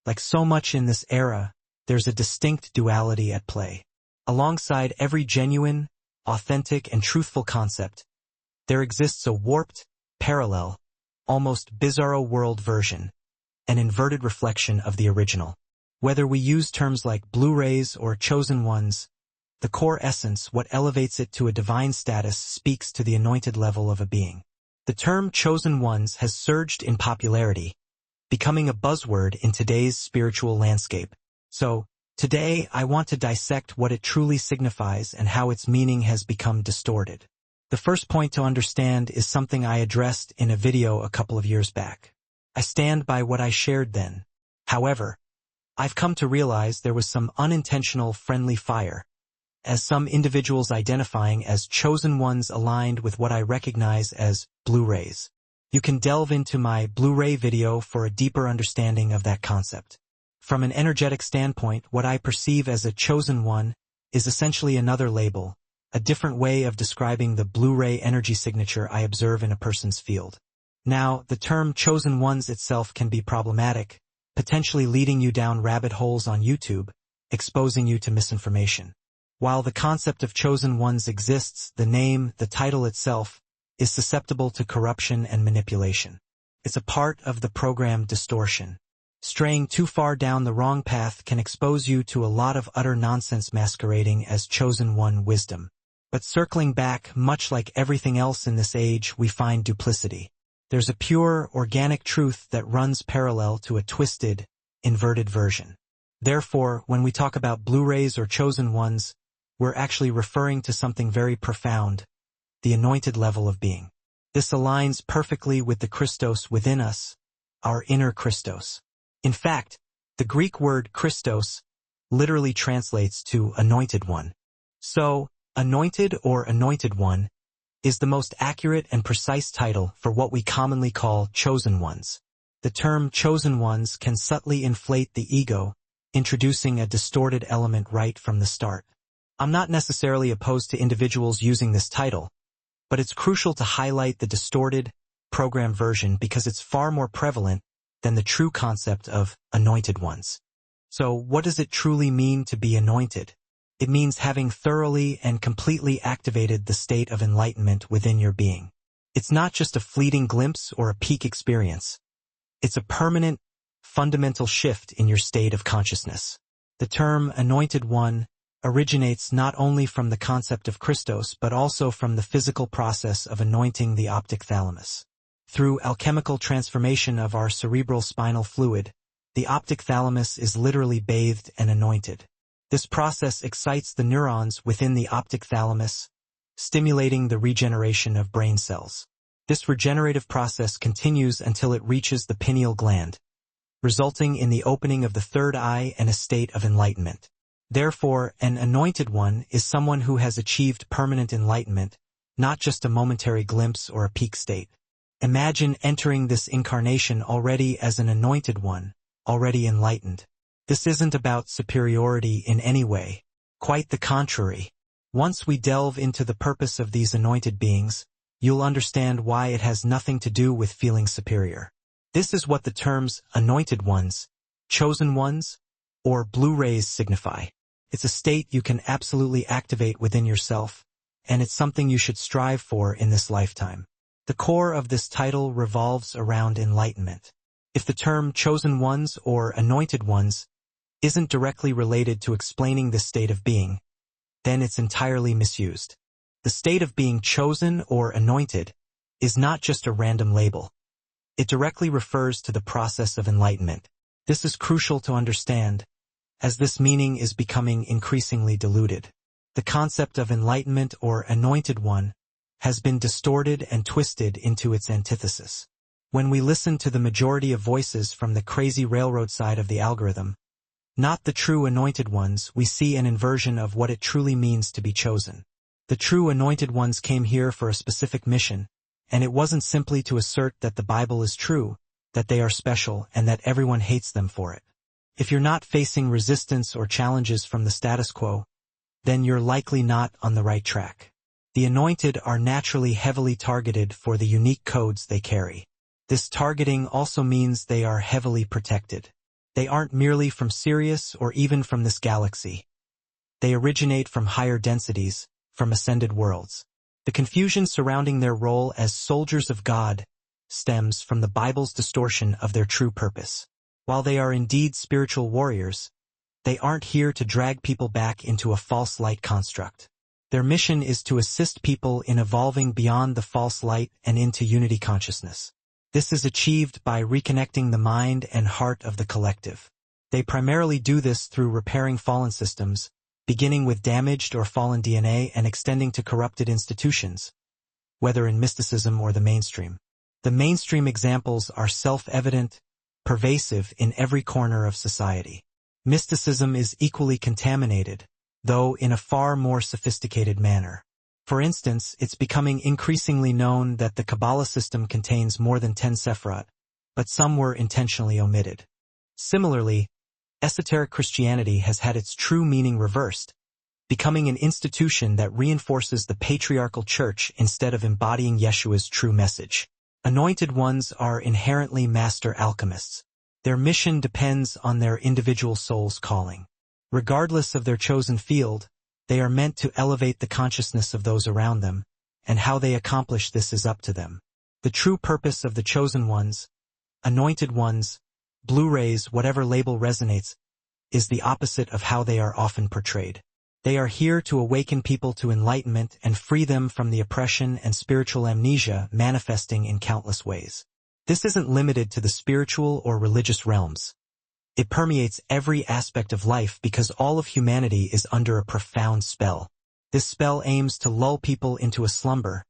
Like so much in this era, there's a distinct duality at play. Alongside every genuine, authentic, and truthful concept, there exists a warped, parallel, almost bizarro world version, an inverted reflection of the original. Whether we use terms like Blu-rays or chosen ones, the core essence, what elevates it to a divine status, speaks to the anointed level of a being. The term chosen ones has surged in popularity, becoming a buzzword in today's spiritual landscape. So, today I want to dissect what it truly signifies and how its meaning has become distorted. The first point to understand is something I addressed in a video a couple of years back. I stand by what I shared then. However, I've come to realize there was some unintentional friendly fire, as some individuals identifying as chosen ones aligned with what I recognize as Blu-rays. You can delve into my Blu-ray video for a deeper understanding of that concept. From an energetic standpoint, what I perceive as a chosen one is essentially another label, a different way of describing the Blu-ray energy signature I observe in a person's field. Now, the term chosen ones itself can be problematic, potentially leading you down rabbit holes on YouTube, exposing you to misinformation. While the concept of chosen ones exists, the name, the title itself, is susceptible to corruption and manipulation. It's a part of the program distortion. Straying too far down the wrong path can expose you to a lot of utter nonsense masquerading as chosen one wisdom. But circling back, much like everything else in this age, we find duplicity. There's a pure, organic truth that runs parallel to a twisted, inverted version. Therefore, when we talk about Blu-rays or chosen ones, we're actually referring to something very profound, the anointed level of being. This aligns perfectly with the Christos within us, our inner Christos. In fact, the Greek word Christos literally translates to anointed one. So, anointed or anointed one is the most accurate and precise title for what we commonly call chosen ones. The term chosen ones can subtly inflate the ego, introducing a distorted element right from the start. I'm not necessarily opposed to individuals using this title, but it's crucial to highlight the distorted, program version because it's far more prevalent than the true concept of anointed ones. So, what does it truly mean to be anointed? It means having thoroughly and completely activated the state of enlightenment within your being. It's not just a fleeting glimpse or a peak experience. It's a permanent, fundamental shift in your state of consciousness. The term anointed one originates not only from the concept of Christos but also from the physical process of anointing the optic thalamus. Through alchemical transformation of our cerebral spinal fluid, the optic thalamus is literally bathed and anointed. This process excites the neurons within the optic thalamus, stimulating the regeneration of brain cells. This regenerative process continues until it reaches the pineal gland, resulting in the opening of the third eye and a state of enlightenment. Therefore, an anointed one is someone who has achieved permanent enlightenment, not just a momentary glimpse or a peak state. Imagine entering this incarnation already as an anointed one, already enlightened. This isn't about superiority in any way. Quite the contrary. Once we delve into the purpose of these anointed beings, you'll understand why it has nothing to do with feeling superior. This is what the terms anointed ones, chosen ones, or Blu-rays signify. It's a state you can absolutely activate within yourself, and it's something you should strive for in this lifetime. The core of this title revolves around enlightenment. If the term chosen ones or anointed ones isn't directly related to explaining this state of being, then it's entirely misused. The state of being chosen or anointed is not just a random label. It directly refers to the process of enlightenment. This is crucial to understand, as this meaning is becoming increasingly diluted. The concept of enlightenment or anointed one has been distorted and twisted into its antithesis. When we listen to the majority of voices from the crazy railroad side of the algorithm, not the true anointed ones, we see an inversion of what it truly means to be chosen. The true anointed ones came here for a specific mission, and it wasn't simply to assert that the Bible is true, that they are special, and that everyone hates them for it. If you're not facing resistance or challenges from the status quo, then you're likely not on the right track. The anointed are naturally heavily targeted for the unique codes they carry. This targeting also means they are heavily protected. They aren't merely from Sirius or even from this galaxy. They originate from higher densities, from ascended worlds. The confusion surrounding their role as soldiers of God stems from the Bible's distortion of their true purpose. While they are indeed spiritual warriors, they aren't here to drag people back into a false light construct. Their mission is to assist people in evolving beyond the false light and into unity consciousness. This is achieved by reconnecting the mind and heart of the collective. They primarily do this through repairing fallen systems, beginning with damaged or fallen DNA and extending to corrupted institutions, whether in mysticism or the mainstream. The mainstream examples are self-evident, pervasive in every corner of society. Mysticism is equally contaminated, though in a far more sophisticated manner. For instance, it's becoming increasingly known that the Kabbalah system contains more than 10 Sephirot, but some were intentionally omitted. Similarly, esoteric Christianity has had its true meaning reversed, becoming an institution that reinforces the patriarchal church instead of embodying Yeshua's true message. Anointed ones are inherently master alchemists. Their mission depends on their individual soul's calling. Regardless of their chosen field, they are meant to elevate the consciousness of those around them, and how they accomplish this is up to them. The true purpose of the chosen ones, anointed ones, Blu-rays, whatever label resonates, is the opposite of how they are often portrayed. They are here to awaken people to enlightenment and free them from the oppression and spiritual amnesia manifesting in countless ways. This isn't limited to the spiritual or religious realms. It permeates every aspect of life because all of humanity is under a profound spell. This spell aims to lull people into a slumber,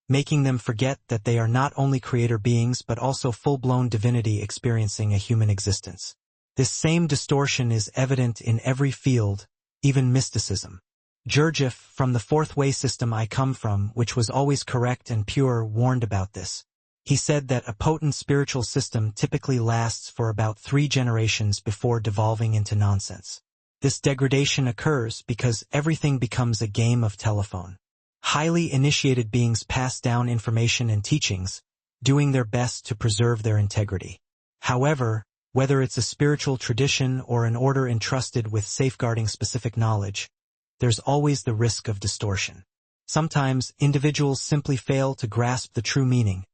making them forget that they are not only creator beings but also full-blown divinity experiencing a human existence. This same distortion is evident in every field, even mysticism. Gurdjieff, from the fourth way system I come from, which was always correct and pure, warned about this. He said that a potent spiritual system typically lasts for about 3 generations before devolving into nonsense. This degradation occurs because everything becomes a game of telephone. Highly initiated beings pass down information and teachings, doing their best to preserve their integrity. However, whether it's a spiritual tradition or an order entrusted with safeguarding specific knowledge, there's always the risk of distortion. Sometimes individuals simply fail to grasp the true meaning,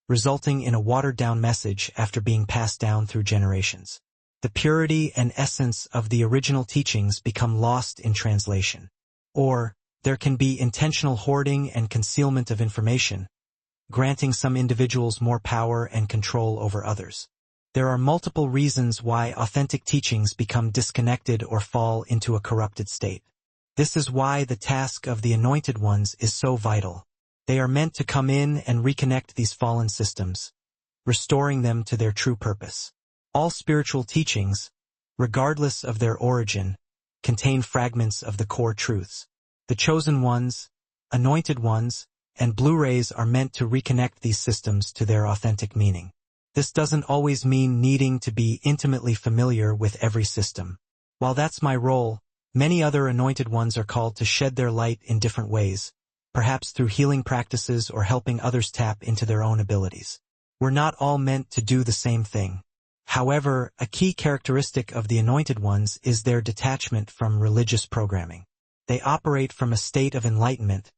resulting in a watered-down message after being passed down through generations. The purity and essence of the original teachings become lost in translation. Or, there can be intentional hoarding and concealment of information, granting some individuals more power and control over others. There are multiple reasons why authentic teachings become disconnected or fall into a corrupted state. This is why the task of the anointed ones is so vital. They are meant to come in and reconnect these fallen systems, restoring them to their true purpose. All spiritual teachings, regardless of their origin, contain fragments of the core truths. The chosen ones, anointed ones, and Blu-rays are meant to reconnect these systems to their authentic meaning. This doesn't always mean needing to be intimately familiar with every system. While that's my role, many other anointed ones are called to shed their light in different ways, perhaps through healing practices or helping others tap into their own abilities. We're not all meant to do the same thing. However, a key characteristic of the anointed ones is their detachment from religious programming. They operate from a state of enlightenment,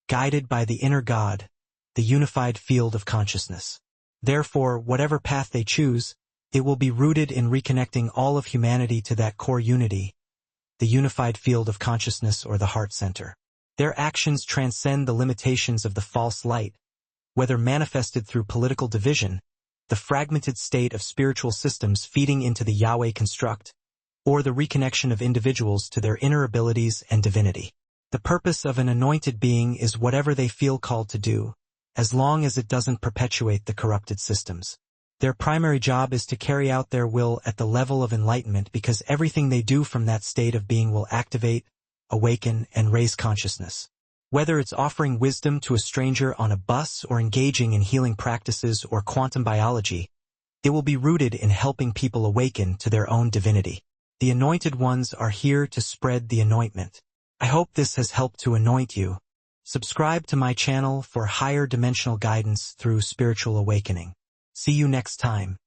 guided by the inner God, the unified field of consciousness. Therefore, whatever path they choose, it will be rooted in reconnecting all of humanity to that core unity, the unified field of consciousness or the heart center. Their actions transcend the limitations of the false light, whether manifested through political division, the fragmented state of spiritual systems feeding into the Yahweh construct, or the reconnection of individuals to their inner abilities and divinity. The purpose of an anointed being is whatever they feel called to do, as long as it doesn't perpetuate the corrupted systems. Their primary job is to carry out their will at the level of enlightenment because everything they do from that state of being will activate, awaken, and raise consciousness. Whether it's offering wisdom to a stranger on a bus or engaging in healing practices or quantum biology, it will be rooted in helping people awaken to their own divinity. The anointed ones are here to spread the anointment. I hope this has helped to anoint you. Subscribe to my channel for higher dimensional guidance through spiritual awakening. See you next time.